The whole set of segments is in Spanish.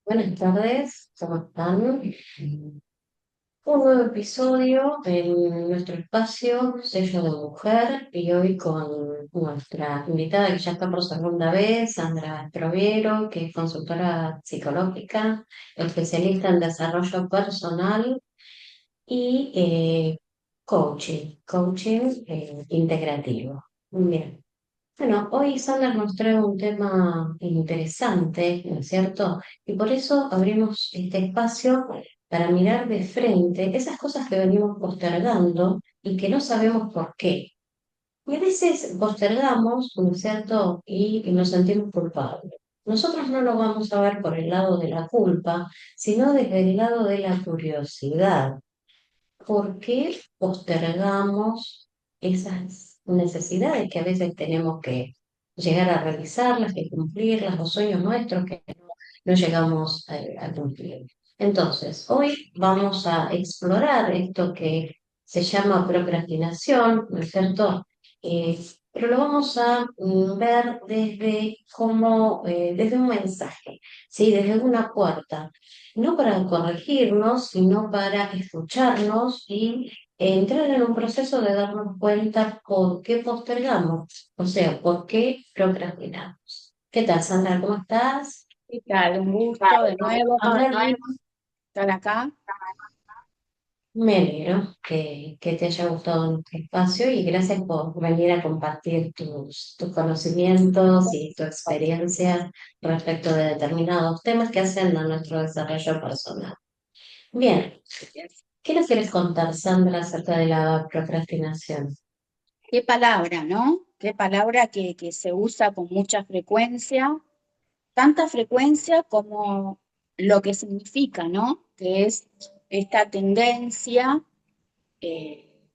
Buenas tardes, ¿cómo están? Un nuevo episodio en nuestro espacio Sello de Mujer y hoy con nuestra invitada que ya está por segunda vez, Sandra Estroviero, que es consultora psicológica, especialista en desarrollo personal y coaching integrativo. Bien. Bueno, hoy Sandra nos trae un tema interesante, ¿no es cierto? Y por eso abrimos este espacio para mirar de frente esas cosas que venimos postergando y que no sabemos por qué. Y a veces postergamos, ¿no es cierto? Y nos sentimos culpables. Nosotros no lo vamos a ver por el lado de la culpa, sino desde el lado de la curiosidad. ¿Por qué postergamos esas necesidades que a veces tenemos que llegar a realizarlas, que cumplirlas, los sueños nuestros que no llegamos a cumplir? Entonces, hoy vamos a explorar esto que se llama procrastinación, ¿no es cierto? Pero lo vamos a ver desde desde un mensaje, ¿sí? Desde una puerta no para corregirnos, sino para escucharnos y entrar en un proceso de darnos cuenta por qué postergamos, o sea, por qué procrastinamos. ¿Qué tal, Sandra? ¿Cómo estás? ¿Qué tal? Un gusto de nuevo para mí estar acá. Me alegro que te haya gustado nuestro espacio y gracias por venir a compartir tus conocimientos y tu experiencia respecto de determinados temas que hacen a nuestro desarrollo personal. Bien, ¿qué nos quieres contar, Sandra, acerca de la procrastinación? Qué palabra, ¿no? Qué palabra que se usa con mucha frecuencia, tanta frecuencia como lo que significa, ¿no? Que es esta tendencia eh,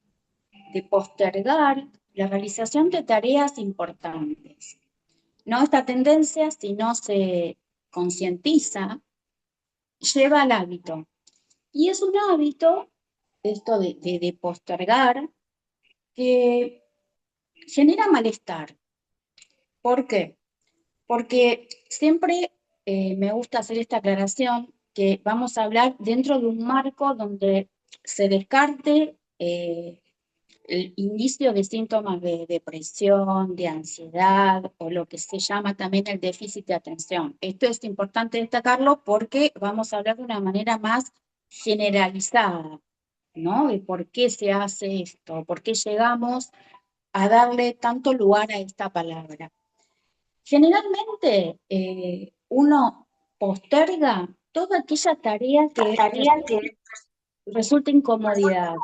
de postergar la realización de tareas importantes. No, esta tendencia, si no se concientiza, lleva al hábito. Y es un hábito, esto de postergar, que genera malestar. ¿Por qué? Porque siempre me gusta hacer esta aclaración que vamos a hablar dentro de un marco donde se descarte el indicio de síntomas de depresión, de ansiedad o lo que se llama también el déficit de atención. Esto es importante destacarlo porque vamos a hablar de una manera más generalizada, ¿no? De por qué se hace esto, por qué llegamos a darle tanto lugar a esta palabra. Generalmente uno posterga toda aquella tarea que resulta incomodidad,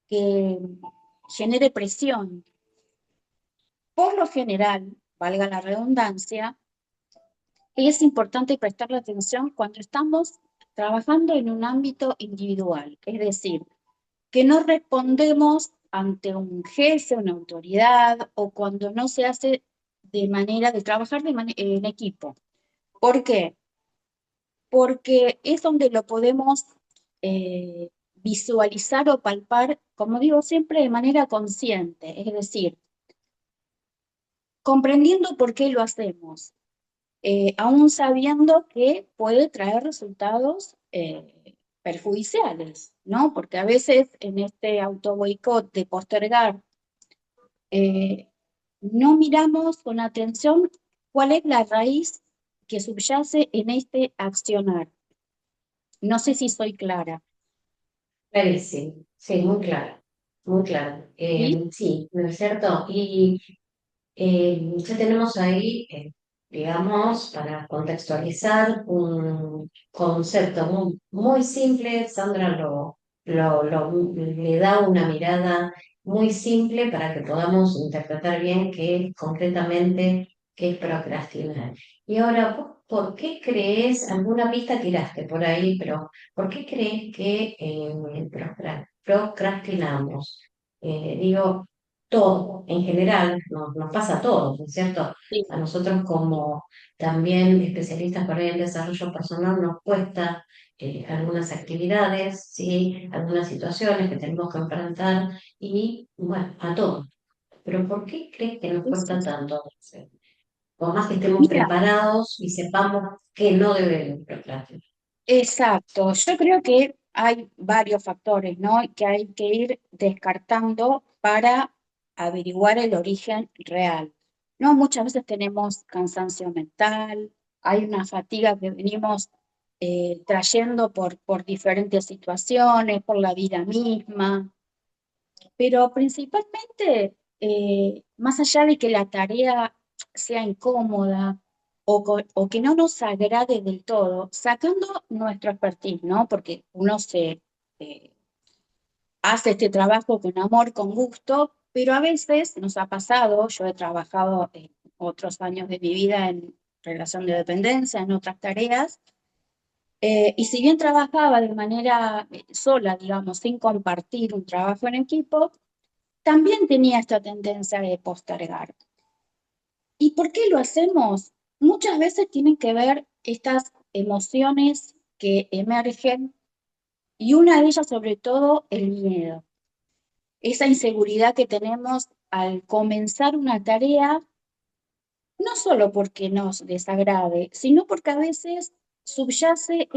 que genere presión. Por lo general, valga la redundancia, es importante prestarle atención cuando estamos trabajando en un ámbito individual, es decir, que no respondemos ante un jefe, una autoridad o cuando no se hace de manera de trabajar en equipo. ¿Por qué? Porque es donde lo podemos visualizar o palpar, como digo siempre, de manera consciente, es decir, comprendiendo por qué lo hacemos, aún sabiendo que puede traer resultados perjudiciales, ¿no? Porque a veces en este autoboicot de postergar, eh, no miramos con atención cuál es la raíz que subyace en este accionar. No sé si soy clara. Clarísimo, sí, muy claro, muy claro. ¿Sí? Sí, ¿no es cierto? Y ya tenemos ahí, digamos, para contextualizar un concepto muy simple, Sandra le da una mirada muy simple para que podamos interpretar bien qué concretamente qué es procrastinar. Y ahora, ¿por qué crees, alguna pista tiraste por ahí, pero ¿por qué crees que procrastinamos? Digo, todo, en general, nos pasa a todos, ¿no es cierto? Sí. A nosotros como también especialistas por ahí en desarrollo personal nos cuesta algunas actividades, ¿sí? Algunas situaciones que tenemos que enfrentar y bueno, a todos. Pero ¿por qué crees que nos cuesta tanto a veces? por más que estemos Mira, preparados y sepamos que no debemos procrastinar. exacto. Yo creo que hay varios factores, ¿no? Que hay que ir descartando para averiguar el origen real. ¿No? Muchas veces tenemos cansancio mental, hay una fatiga que venimos trayendo por diferentes situaciones, por la vida misma, pero principalmente, más allá de que la tarea sea incómoda o que no nos agrade del todo, sacando nuestro expertise, ¿no? Porque uno se hace este trabajo con amor, con gusto, pero a veces nos ha pasado, yo he trabajado otros años de mi vida en relación de dependencia, en otras tareas, y si bien trabajaba de manera sola, digamos, sin compartir un trabajo en equipo, también tenía esta tendencia de postergar. ¿Y por qué lo hacemos? Muchas veces tienen que ver estas emociones que emergen y una de ellas sobre todo el miedo, esa inseguridad que tenemos al comenzar una tarea, no solo porque nos desagrade, sino porque a veces subyace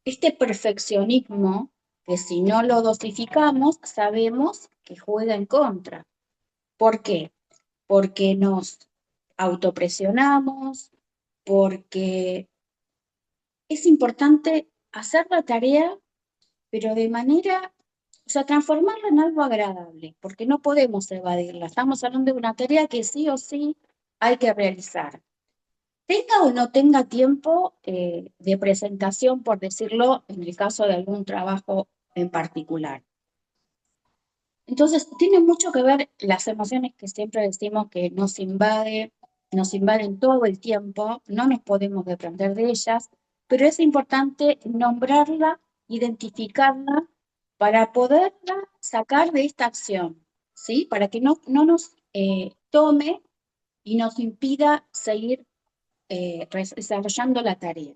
este perfeccionismo que si no lo dosificamos sabemos que juega en contra. ¿Por qué? Porque nos autopresionamos, porque es importante hacer la tarea, pero de manera, o sea, transformarla en algo agradable, porque no podemos evadirla. Estamos hablando de una tarea que sí o sí hay que realizar. Tenga o no tenga tiempo de presentación, por decirlo, en el caso de algún trabajo en particular. Entonces, tiene mucho que ver las emociones que siempre decimos que nos invaden todo el tiempo, no nos podemos desprender de ellas, pero es importante nombrarla, identificarla para poderla sacar de esta acción, ¿sí? Para que no nos tome y nos impida seguir desarrollando la tarea.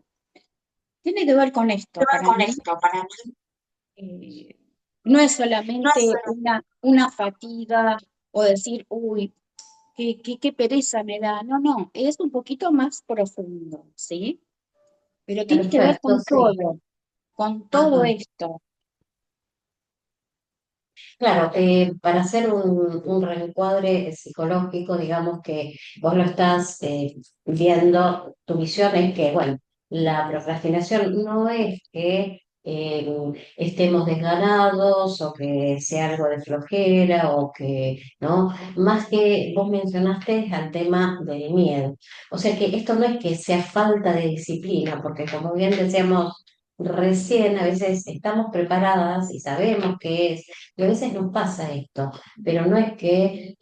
Tiene que ver con esto, para Con mí. esto, para mí, eh, no es no es solamente una fatiga o decir, uy, qué pereza me da. No, no, es un poquito más profundo, ¿sí? Pero tiene que ver perfecto, sí. con todo Ajá. esto. Claro, para hacer un reencuadre psicológico, digamos que vos lo estás viendo, tu visión es que, bueno, la procrastinación no es que estemos desganados o que sea algo de flojera o que, ¿no? Más que vos mencionaste al tema del miedo. O sea que esto no es que sea falta de disciplina, porque como bien decíamos recién, a veces estamos preparadas y sabemos que es y a veces nos pasa esto, pero no es que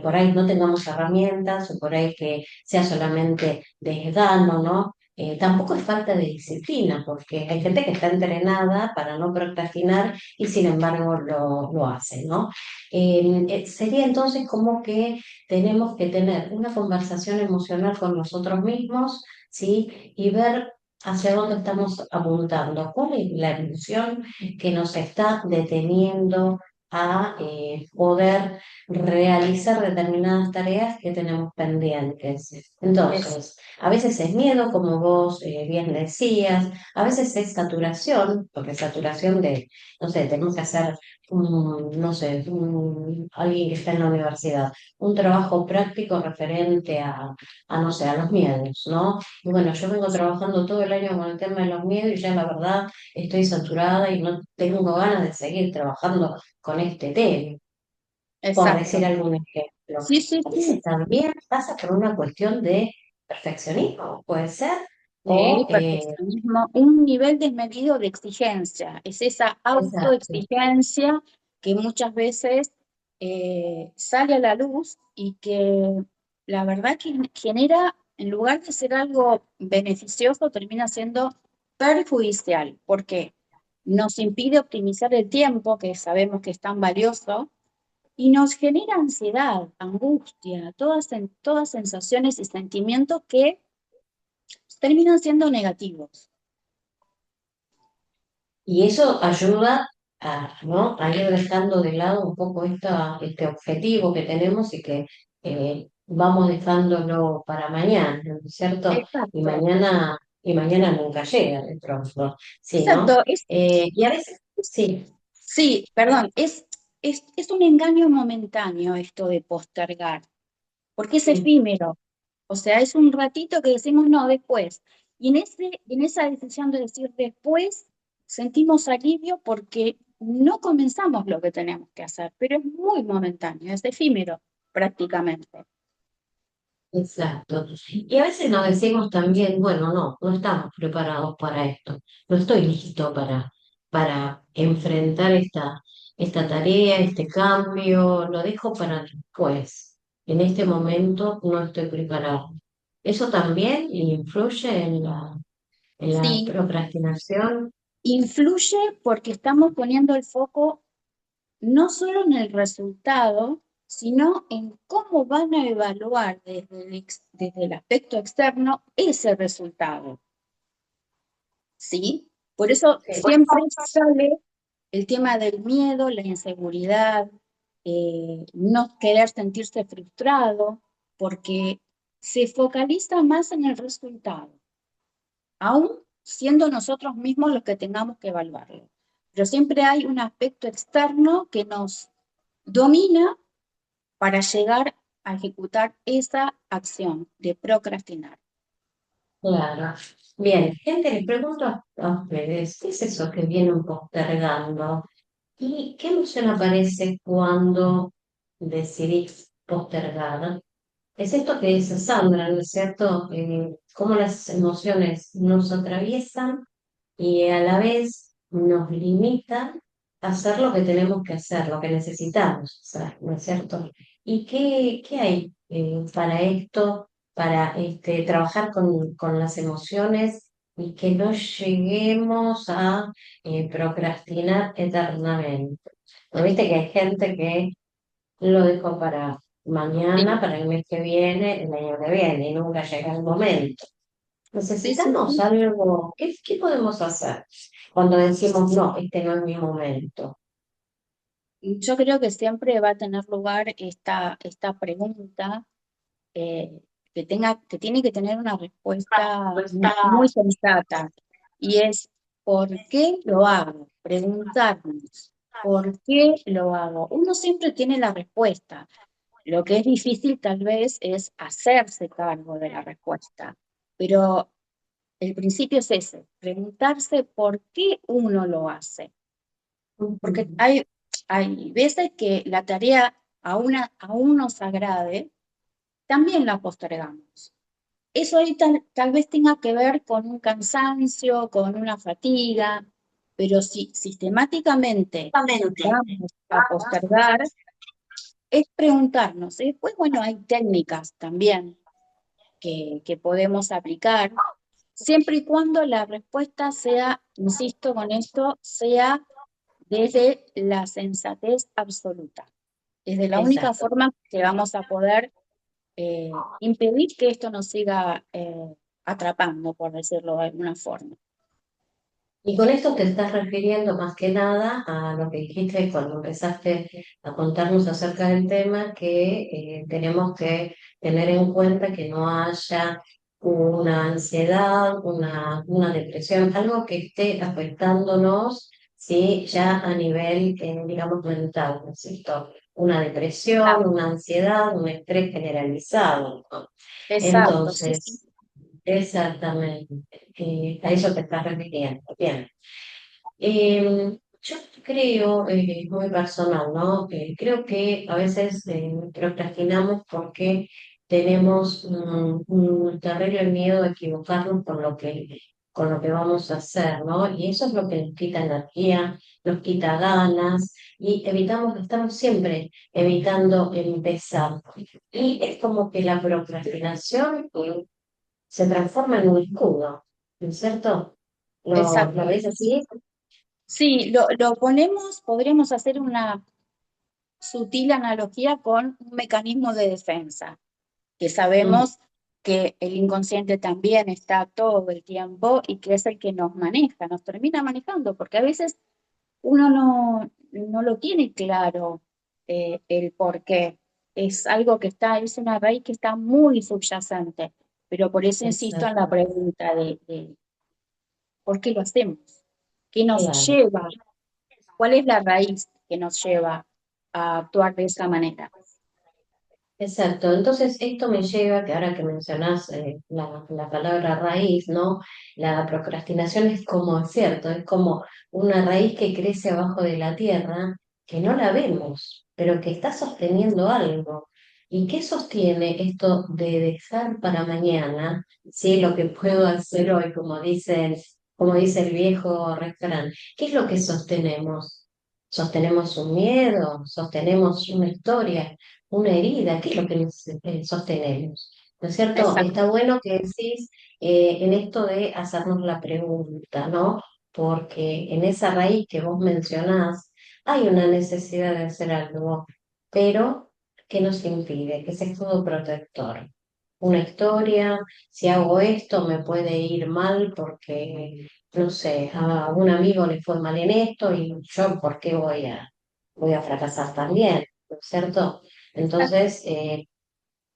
por ahí no tengamos herramientas o por ahí que sea solamente desgano, ¿no? Tampoco es falta de disciplina, porque hay gente que está entrenada para no procrastinar y sin embargo lo hace, ¿no? Sería entonces como que tenemos que tener una conversación emocional con nosotros mismos, ¿sí? Y ver hacia dónde estamos apuntando, cuál es la emoción que nos está deteniendo a poder realizar determinadas tareas que tenemos pendientes. Es Entonces, a veces es miedo, como vos bien decías, a veces es saturación, porque saturación de, no sé, tenemos que hacer, no sé, alguien que está en la universidad, un trabajo práctico referente no sé, a los miedos, ¿no? Y bueno, yo vengo trabajando todo el año con el tema de los miedos y ya la verdad estoy saturada y no tengo ganas de seguir trabajando con este tema, por decir exacto. algún ejemplo. Sí, sí, A sí. veces también pasa por una cuestión de perfeccionismo, puede ser, Sí, o perfeccionismo, un nivel desmedido de exigencia. Es esa exacto. autoexigencia que muchas veces sale a la luz y que la verdad que genera, en lugar de ser algo beneficioso, termina siendo perjudicial, porque nos impide optimizar el tiempo, que sabemos que es tan valioso, y nos genera ansiedad, angustia, todas sensaciones y sentimientos que terminan siendo negativos. Y eso ayuda ¿no? A ir dejando de lado un poco este objetivo que tenemos y que vamos dejándolo para mañana, ¿no es cierto? Exacto, Y mañana nunca llega de pronto, ¿sí, no? exacto. Y a veces, sí, Sí, perdón, es un engaño momentáneo esto de postergar, porque es sí, efímero. O sea, es un ratito que decimos no, después. Y en esa decisión de decir después, sentimos alivio porque no comenzamos lo que tenemos que hacer, pero es muy momentáneo, es efímero prácticamente. exacto. Y a veces nos decimos también, bueno, no, no estamos preparados para esto, no estoy listo para enfrentar esta tarea, este cambio, lo dejo para después. En este momento no estoy preparado. ¿Eso también influye en la Sí, procrastinación? influye porque estamos poniendo el foco no solo en el resultado, sino en cómo van a evaluar desde el aspecto externo ese resultado, ¿sí? Por eso Sí. siempre sale el tema del miedo, la inseguridad, no querer sentirse frustrado, porque se focaliza más en el resultado, aún siendo nosotros mismos los que tengamos que evaluarlo. Pero siempre hay un aspecto externo que nos domina para llegar a ejecutar esa acción de procrastinar. Claro. Bien, gente, les pregunto a ustedes, ¿qué es eso que vienen postergando? ¿Y qué emoción aparece cuando decidís postergar? Es esto que dice Sandra, ¿no es cierto? Cómo las emociones nos atraviesan y a la vez nos limitan a hacer lo que tenemos que hacer, lo que necesitamos hacer, ¿no es cierto? ¿Y qué hay para esto, para trabajar con las emociones y que no lleguemos a procrastinar eternamente? ¿No viste que hay gente que lo dejó para mañana, Sí, para el mes que viene, el año que viene, y nunca llega el momento? sí, sí, Necesitamos sí. algo, ¿qué podemos hacer cuando decimos, no, este no es mi momento? Yo creo que siempre va a tener lugar esta pregunta que tiene que tener una respuesta muy sensata. Y es, ¿por qué lo hago? Preguntarnos, ¿por qué lo hago? Uno siempre tiene la respuesta. Lo que es difícil tal vez es hacerse cargo de la respuesta. Pero el principio es ese, preguntarse por qué uno lo hace. Porque Ujú. hay veces que la tarea aún nos agrade, también la postergamos. Eso ahí tal vez tenga que ver con un cansancio, con una fatiga, pero si sistemáticamente Exactamente. vamos a postergar, es preguntarnos. Y después, bueno, hay técnicas también que podemos aplicar, siempre y cuando la respuesta sea, insisto con esto, sea desde la sensatez absoluta. Es de la única Exacto. forma que vamos a poder impedir que esto nos siga atrapando, por decirlo de alguna forma. Y con esto te estás refiriendo más que nada a lo que dijiste cuando empezaste a contarnos acerca del tema, que tenemos que tener en cuenta que no haya una ansiedad, una depresión, algo que esté afectándonos, ¿sí? Ya a nivel, digamos, mental, ¿no es cierto? Una depresión, Claro. una ansiedad, un estrés generalizado, ¿no? Exacto, sí, sí. Entonces, exactamente, a eso te estás refiriendo. Bien. Yo creo, muy personal, ¿no? Creo que a veces procrastinamos porque tenemos un terrible miedo de equivocarnos con lo que vamos a hacer, ¿no? Y eso es lo que nos quita energía, nos quita ganas y estamos siempre evitando empezar. Y es como que la procrastinación se transforma en un escudo, ¿no es cierto? ¿Lo Exacto. ves así? Sí, lo ponemos, podríamos hacer una sutil analogía con un mecanismo de defensa, que Mm, sabemos que el inconsciente también está todo el tiempo y que es el que nos maneja, nos termina manejando, porque a veces uno no lo tiene claro el por qué. es algo que está, es una raíz que está muy subyacente, pero por eso insisto en la Exacto, pregunta de ¿por qué lo hacemos? ¿Qué nos claro. lleva? ¿Cuál es la raíz que nos lleva a actuar de esa manera? Exacto, entonces esto me lleva, que ahora que mencionas la palabra raíz, ¿no? La procrastinación es como, es cierto, es como una raíz que crece abajo de la tierra, que no la vemos, pero que está sosteniendo algo. ¿Y qué sostiene esto de dejar para mañana, sí, lo que puedo hacer hoy, como dice el viejo refrán? ¿Qué es lo que sostenemos? ¿Sostenemos un miedo? ¿Sostenemos una historia? Una herida, ¿qué es lo que sostenemos? ¿No es cierto? Exacto, Está bueno que decís en esto de hacernos la pregunta, ¿no? Porque en esa raíz que vos mencionás hay una necesidad de hacer algo, pero ¿qué nos impide? Que ese escudo protector. Una historia, si hago esto me puede ir mal porque, no sé, a un amigo le fue mal en esto y yo, ¿por qué voy a fracasar también? ¿No es cierto? Entonces,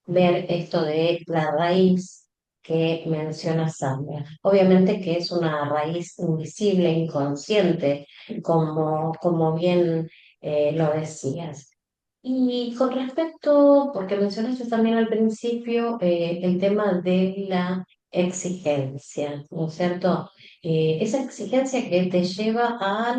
ver esto de la raíz que menciona Sandra. Obviamente que es una raíz invisible, inconsciente, como bien lo decías. Y con respecto, porque mencionaste también al principio el tema de la exigencia, ¿no es cierto? Esa exigencia que te lleva a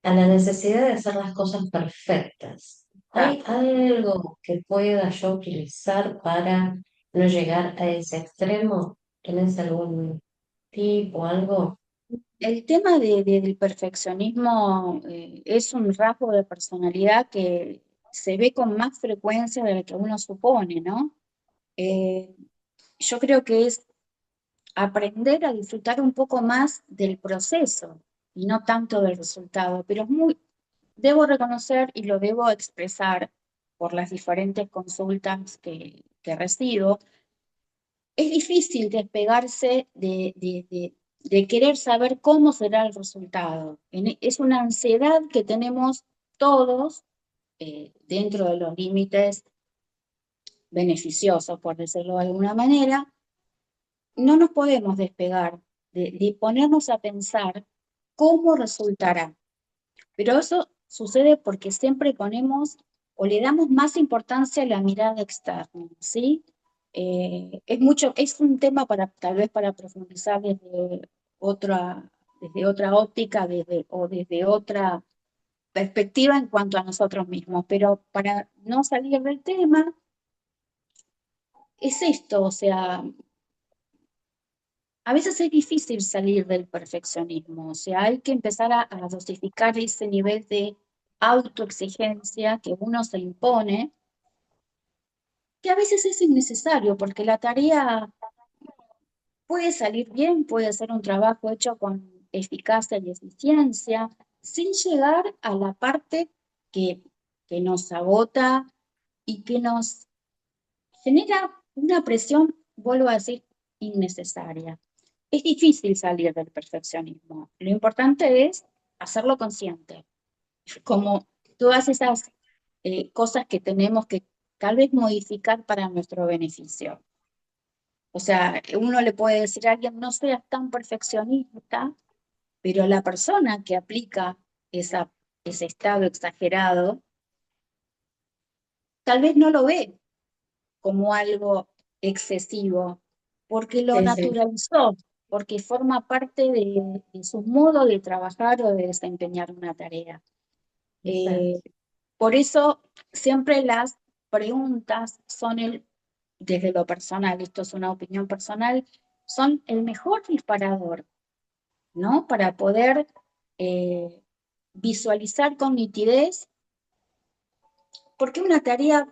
la necesidad de hacer las cosas perfectas. ¿Hay exacto. algo que pueda yo utilizar para no llegar a ese extremo? ¿Tienes algún tip o algo? El tema del perfeccionismo es un rasgo de personalidad que se ve con más frecuencia de lo que uno supone, ¿no? Eh, yo creo que es aprender a disfrutar un poco más del proceso y no tanto del resultado, pero debo reconocer y lo debo expresar por las diferentes consultas que recibo, es difícil despegarse de querer saber cómo será el resultado. Es una ansiedad que tenemos todos dentro de los límites beneficiosos, por decirlo de alguna manera. No nos podemos despegar de ponernos a pensar cómo resultará. Pero eso sucede porque siempre ponemos o le damos más importancia a la mirada externa, ¿sí? Es un tema para, tal vez para profundizar desde otra óptica, o desde otra perspectiva en cuanto a nosotros mismos. Pero para no salir del tema, es esto, o sea, a veces es difícil salir del perfeccionismo, o sea, hay que empezar a dosificar ese nivel de autoexigencia que uno se impone, que a veces es innecesario, porque la tarea puede salir bien, puede ser un trabajo hecho con eficacia y eficiencia, sin llegar a la parte que, que nos agota y que nos genera una presión, vuelvo a decir, innecesaria. Es difícil salir del perfeccionismo. Lo importante es hacerlo consciente, como todas esas cosas que tenemos que tal vez modificar para nuestro beneficio. O sea, uno le puede decir a alguien, no seas tan perfeccionista, pero la persona que aplica esa, ese estado exagerado, tal vez no lo ve como algo excesivo, porque lo Sí, sí, naturalizó, porque forma parte de su modo de trabajar o de desempeñar una tarea. exacto. Eh, por eso siempre las preguntas son desde lo personal, esto es una opinión personal, son el mejor disparador, ¿no? Para poder eh, visualizar con nitidez por qué una tarea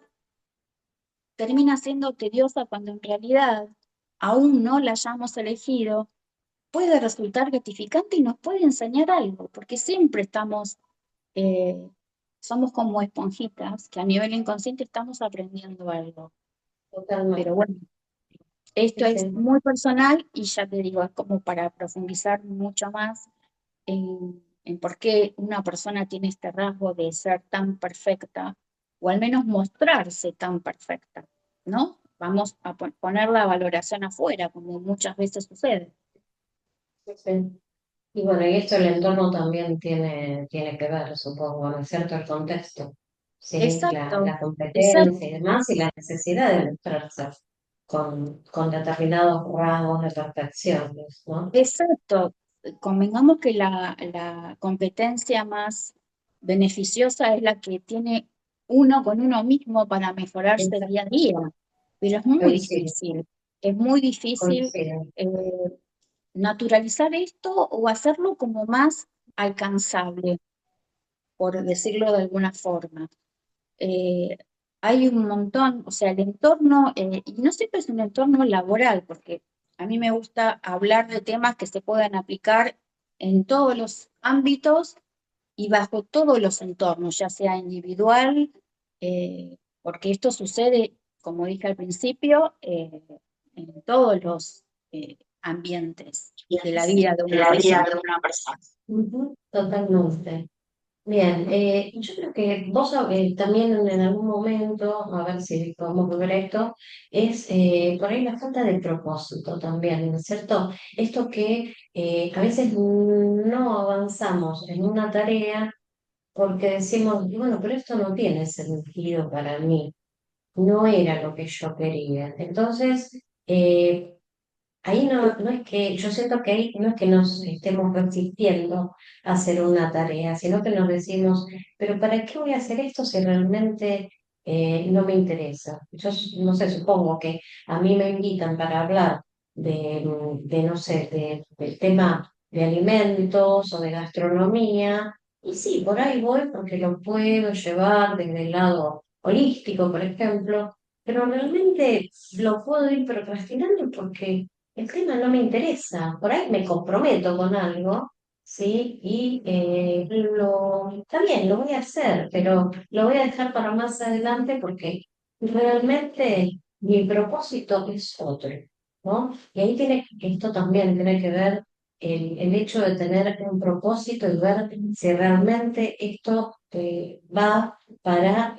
termina siendo tediosa cuando en realidad aún no la hayamos elegido, puede resultar gratificante y nos puede enseñar algo, porque siempre eh, somos como esponjitas que a nivel inconsciente estamos aprendiendo algo. Pero Totalmente. bueno, esto Sí, es sí. muy personal y ya te digo, es como para profundizar mucho más en por qué una persona tiene este rasgo de ser tan perfecta. o al menos mostrarse tan perfecta, ¿no? Vamos a poner la valoración afuera, como muchas veces sucede. Sí, sí. Y bueno, y esto el entorno también tiene que ver, supongo, ¿no es cierto? El contexto, ¿sí? Exacto, La exacto, competencia y demás, y la necesidad de mostrarse con determinados rasgos de perfección, ¿no? exacto. Convengamos que la competencia más beneficiosa es la que tiene uno con uno mismo para mejorarse día a Exacto. día, pero Coincido, es muy difícil coincido. eh, naturalizar esto o hacerlo como más alcanzable, por decirlo de alguna forma. Eh, Hay un montón, o sea, el entorno, y no siempre es un entorno laboral, porque a mí me gusta hablar de temas que se puedan aplicar en todos los ámbitos y bajo todos los entornos, ya sea individual, porque esto sucede, como dije al principio, en todos los ambientes de la vida de De una la vida persona. de una persona. Ujú, totalmente. Bien, yo creo que vos también en algún momento, a ver si podemos volver a esto, es por ahí la falta de propósito también, ¿no es cierto? Esto que a veces no avanzamos en una tarea porque decimos, bueno, pero esto no tiene sentido para mí, no era lo que yo quería. Entonces, ahí no es que, yo siento que ahí no es que nos estemos resistiendo a hacer una tarea, sino que nos decimos, pero ¿para qué voy a hacer esto si realmente no me interesa? Yo no sé, supongo que a mí me invitan para hablar no sé, del tema de alimentos o de gastronomía, y sí, por ahí voy porque lo puedo llevar desde el lado holístico, por ejemplo, pero realmente lo puedo ir procrastinando porque el tema no me interesa. Por ahí me comprometo con algo, ¿sí? Y también lo voy a hacer, pero lo voy a dejar para más adelante porque realmente mi propósito es otro, ¿no? Y ahí esto también tiene que ver el hecho de tener un propósito y ver si realmente esto va para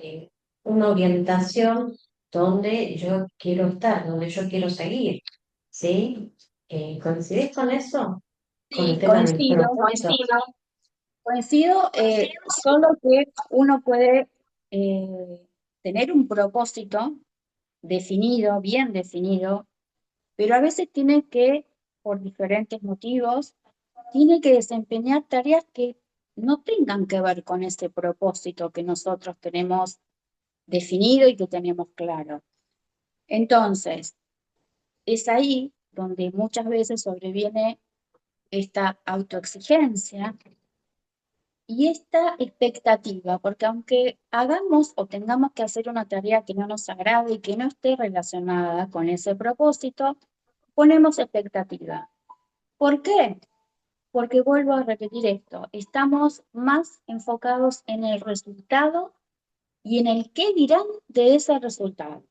una orientación donde yo quiero estar, donde yo quiero seguir. ¿Sí? ¿Coincidís con eso? Con el Sí, tema del propósito. coincido, solo que uno puede eh, tener un propósito definido, bien definido, pero a veces tiene que, por diferentes motivos, tiene que desempeñar tareas que no tengan que ver con ese propósito que nosotros tenemos definido y que tenemos claro. Entonces, es ahí donde muchas veces sobreviene esta autoexigencia y esta expectativa, porque aunque hagamos o tengamos que hacer una tarea que no nos agrade y que no esté relacionada con ese propósito, ponemos expectativa. ¿Por qué? Porque vuelvo a repetir esto, estamos más enfocados en el resultado y en el qué dirán de ese resultado.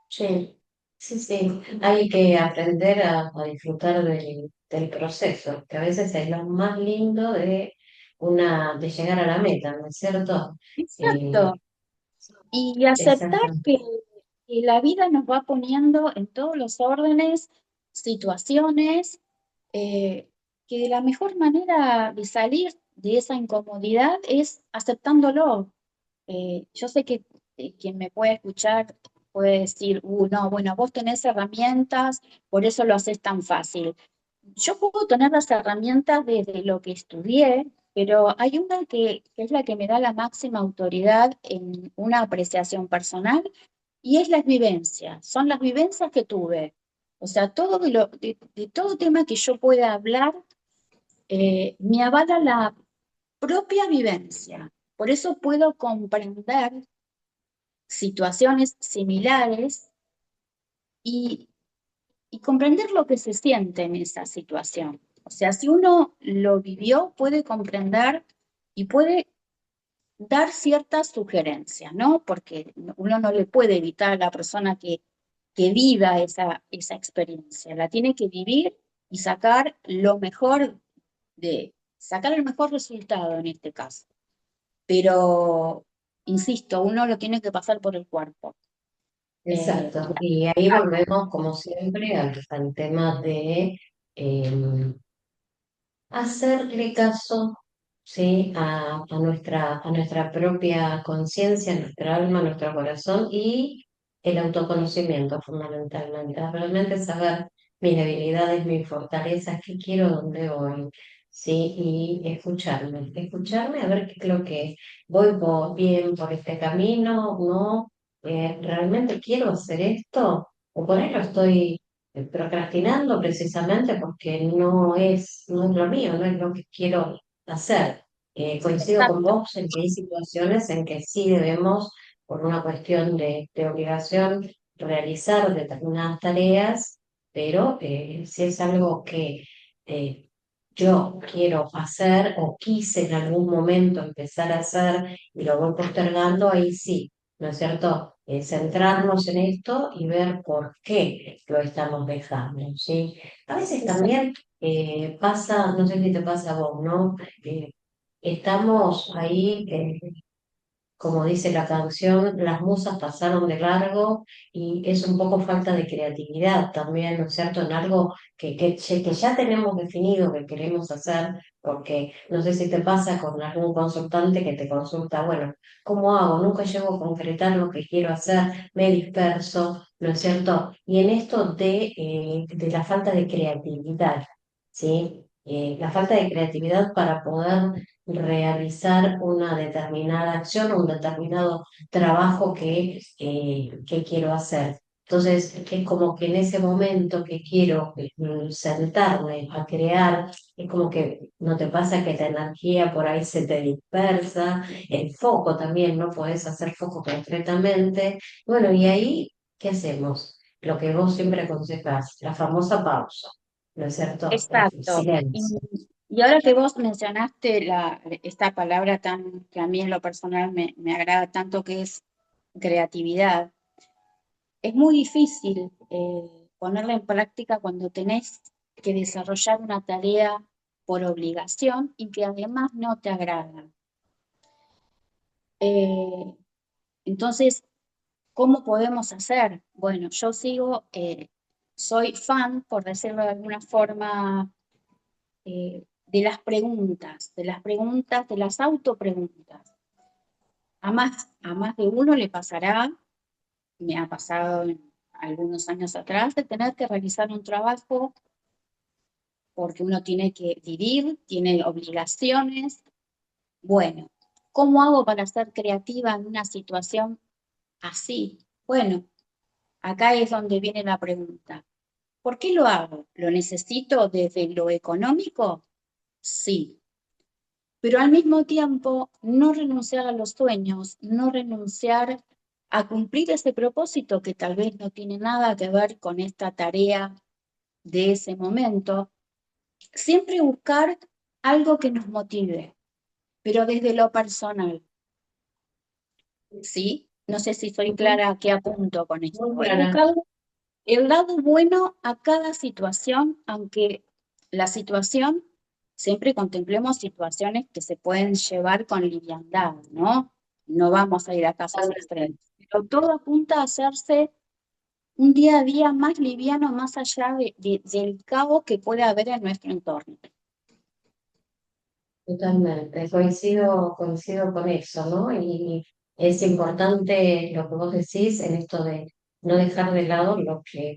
Sí, sí, sí. Hay que aprender a disfrutar del proceso, que a veces es lo más lindo de llegar a la meta, ¿no es cierto? Exacto. Eh, Y aceptar exacto. que la vida nos va poniendo en todos los órdenes, situaciones, eh, que la mejor manera de salir de esa incomodidad es aceptándolo. Yo sé que quien me puede escuchar puede decir, no, bueno, vos tenés herramientas, por eso lo haces tan fácil. Yo puedo tener las herramientas desde lo que estudié, pero hay una que es la que me da la máxima autoridad en una apreciación personal y es las vivencias, son las vivencias que tuve. O sea, de todo tema que yo pueda hablar, me avala la propia vivencia. Por eso puedo comprender situaciones similares y, y comprender lo que se siente en esa situación. O sea, si uno lo vivió, puede comprender y puede dar ciertas sugerencias, ¿no? Porque uno no le puede evitar a la persona que viva esa experiencia, la tiene que vivir y sacar el mejor resultado en este caso. pero, insisto, uno lo tiene que pasar por el cuerpo. Eh, Exacto. Y ahí volvemos, como siempre, al tema de eh, hacerle caso, ¿sí? A nuestra propia conciencia, a nuestra alma, a nuestro corazón y el autoconocimiento fundamentalmente. Realmente saber mis debilidades, mis fortalezas, qué quiero, dónde voy, ¿sí? Y escucharme a ver qué es lo que bien por este camino, ¿no? ¿Realmente quiero hacer esto? O por ahí lo estoy procrastinando precisamente porque no es lo mío, no es lo que quiero hacer. Coincido con exacto, vos en que hay situaciones en que sí debemos, por una cuestión de obligación, realizar determinadas tareas, pero si es algo que eh, yo quiero hacer o quise en algún momento empezar a hacer y lo voy postergando, ahí sí, ¿no es cierto? Centrarnos en esto y ver por qué lo estamos dejando, ¿sí? A veces exacto. también pasa, no sé si te pasa a vos, ¿no? Estamos ahí, como dice la canción, las musas pasaron de largo y es un poco falta de creatividad también, ¿no es cierto? En algo que ya tenemos definido que queremos hacer, porque no sé si te pasa con algún consultante que te consulta, bueno, ¿cómo hago? Nunca llego a concretar lo que quiero hacer, me disperso, ¿no es cierto? Y en esto de la falta de creatividad, ¿sí? La falta de creatividad para poder realizar una determinada acción o un determinado trabajo que quiero hacer. Entonces, es como que en ese momento que quiero sentarme a crear, es como que no te pasa que la energía por ahí se te dispersa, el foco también, no podés hacer foco concretamente. Bueno, y ahí, ¿qué hacemos? Lo que vos siempre aconsejás, la famosa pausa, ¿no es cierto? El Exacto. silencio. Y ahora que vos mencionaste esta palabra tan, que a mí en lo personal me agrada tanto, que es creatividad, es muy difícil ponerla en práctica cuando tenés que desarrollar una tarea por obligación y que además no te agrada. Eh, entonces, ¿cómo podemos hacer? Bueno, yo soy fan, por decirlo de alguna forma, de las autopreguntas. A más de uno le pasará, me ha pasado en algunos años atrás, de tener que realizar un trabajo porque uno tiene que vivir, tiene obligaciones. Bueno, ¿cómo hago para ser creativa en una situación así? Bueno, acá es donde viene la pregunta. ¿Por qué lo hago? ¿Lo necesito desde lo económico? Sí, pero al mismo tiempo no renunciar a los sueños, no renunciar a cumplir ese propósito que tal vez no tiene nada que ver con esta tarea de ese momento. Siempre buscar algo que nos motive, pero desde lo personal, ¿sí? No sé si soy Ujú. clara a qué apunto con Muy esto. Es clara. buscar el lado bueno a cada situación, aunque la situación, siempre contemplemos situaciones que se pueden llevar con liviandad, ¿no? No vamos a ir a casos extremos. Pero todo apunta a hacerse un día a día más liviano, más allá del caos que puede haber en nuestro entorno. Totalmente, coincido con eso, ¿no? Y es importante lo que vos decís en esto de no dejar de lado lo que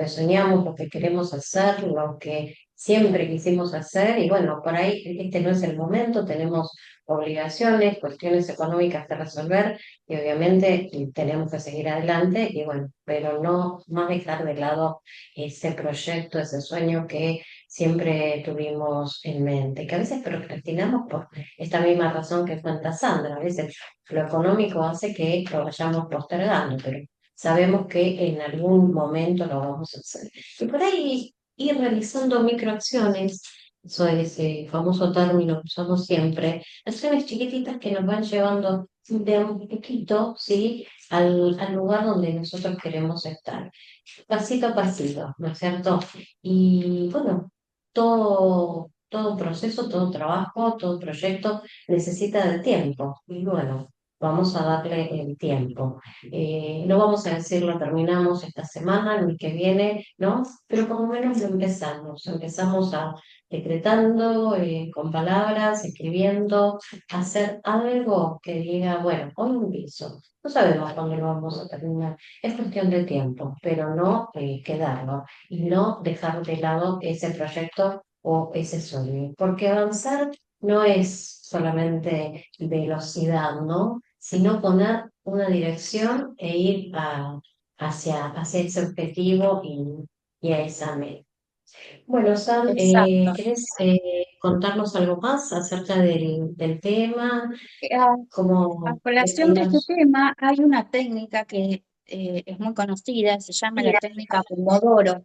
soñamos, lo que queremos hacer, lo que siempre quisimos hacer, y bueno, por ahí este no es el momento, tenemos obligaciones, cuestiones económicas que resolver, y obviamente tenemos que seguir adelante, y bueno, pero no más dejar de lado ese proyecto, ese sueño que siempre tuvimos en mente, que a veces procrastinamos por esta misma razón que cuenta Sandra, a veces lo económico hace que lo vayamos postergando, pero sabemos que en algún momento lo vamos a hacer. Y por ahí ir realizando microacciones, eso es ese famoso término que usamos siempre, acciones chiquititas que nos van llevando de a un poquito, ¿sí? Al lugar donde nosotros queremos estar pasito a pasito, ¿no es cierto? Y bueno, todo todo proceso, todo trabajo, todo proyecto necesita de tiempo. Y bueno, vamos a darle el tiempo. No vamos a decir lo terminamos esta semana, ni que viene, ¿no? Pero por lo menos lo empezamos. Empezamos a decretando, con palabras, escribiendo, hacer algo que diga, bueno, hoy empiezo. No sabemos cuándo lo vamos a terminar. Es cuestión de tiempo, pero no quedarlo y no dejar de lado ese proyecto o ese sueño. Porque avanzar no es solamente velocidad, ¿no? Sino poner una dirección e ir hacia ese objetivo y a esa meta. Bueno, Sam, Exacto. ¿querés contarnos algo más acerca del tema? A, a ¿Cómo colación de este estamos? tema, hay una técnica que es muy conocida, se llama la técnica Pomodoro,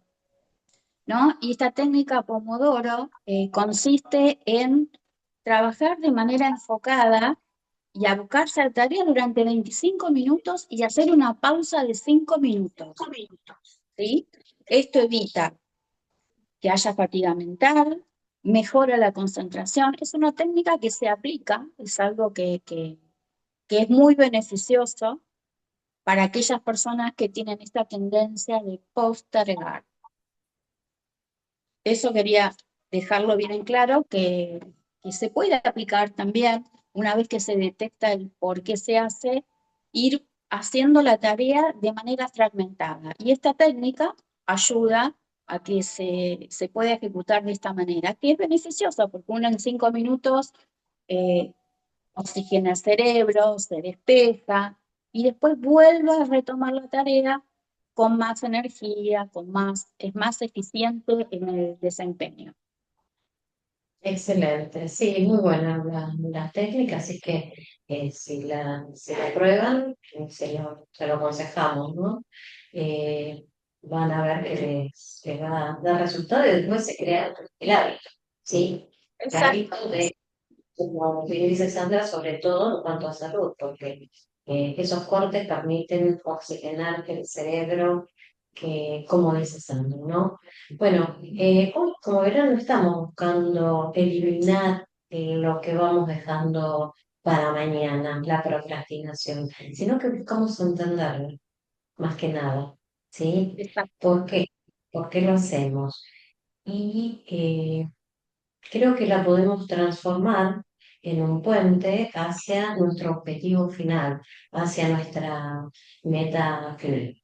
¿no? Y esta técnica Pomodoro consiste en trabajar de manera enfocada y abocarse a la tarea durante 25 minutos y hacer una pausa de 5 minutos, ¿sí? Esto evita que haya fatiga mental, mejora la concentración. Es una técnica que se aplica, es algo que es muy beneficioso para aquellas personas que tienen esta tendencia de postergar. Eso quería dejarlo bien en claro, que se puede aplicar también una vez que se detecta el por qué se hace, ir haciendo la tarea de manera fragmentada. Y esta técnica ayuda a que se pueda ejecutar de esta manera, que es beneficiosa porque uno en 5 minutos eh, oxigena el cerebro, se despeja y después vuelve a retomar la tarea con más energía, es más eficiente en el desempeño. Excelente, sí, muy buena la técnica, así que si la prueban, se lo aconsejamos, ¿no? Eh, Van a ver que les va a dar resultado y después se crea el hábito, ¿sí? El Exacto, hábito de, como bien dice Sandra, sobre todo en cuanto a salud, porque esos cortes permiten oxigenar el cerebro, que, como dice Sandra, ¿no? Bueno, hoy, como verán, no estamos buscando eliminar lo que vamos dejando para mañana, la procrastinación, sino que buscamos entenderlo, más que nada, ¿sí? exacto, ¿Por qué? ¿Por qué lo hacemos? Y creo que la podemos transformar en un puente hacia nuestro objetivo final, hacia nuestra meta final.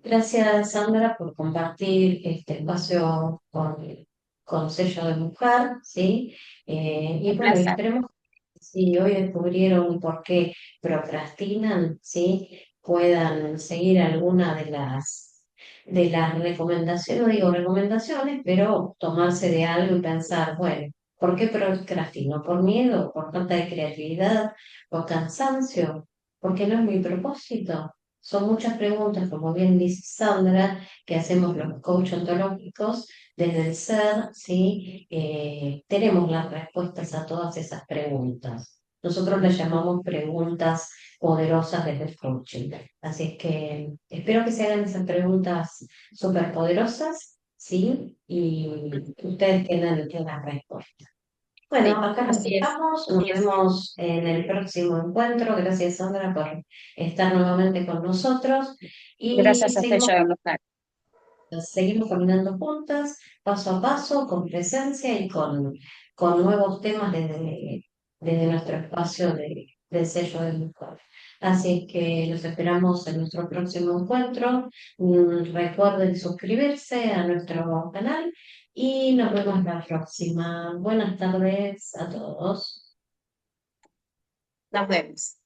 Gracias, Sandra, por compartir este espacio con Sello de Mujer, ¿sí? Y un bueno, y placer. esperemos que si hoy descubrieron por qué procrastinan, ¿sí? Puedan seguir alguna de las recomendaciones, no digo recomendaciones, pero tomarse de algo y pensar, bueno, ¿por qué procrastino? ¿Por miedo? ¿Por falta de creatividad? ¿Por cansancio? Porque no es mi propósito. Son muchas preguntas, como bien dice Sandra, que hacemos los coach ontológicos desde el ser, ¿sí? Tenemos las respuestas a todas esas preguntas. Nosotros las llamamos preguntas poderosas desde el coaching. Así es que espero que se hagan esas preguntas súper poderosas, ¿sí? Y ustedes tengan las respuestas. Bueno, Sí, acá nos así es. dejamos, nos vemos en el próximo encuentro. Gracias, Sandra, por estar nuevamente con nosotros y Gracias a seguimos, Sello de Mujer. seguimos caminando juntas, paso a paso, con presencia y con nuevos temas desde nuestro espacio del sello de mujer. Así es que los esperamos en nuestro próximo encuentro. Recuerden suscribirse a nuestro canal y nos vemos la próxima. Buenas tardes a todos. Nos vemos.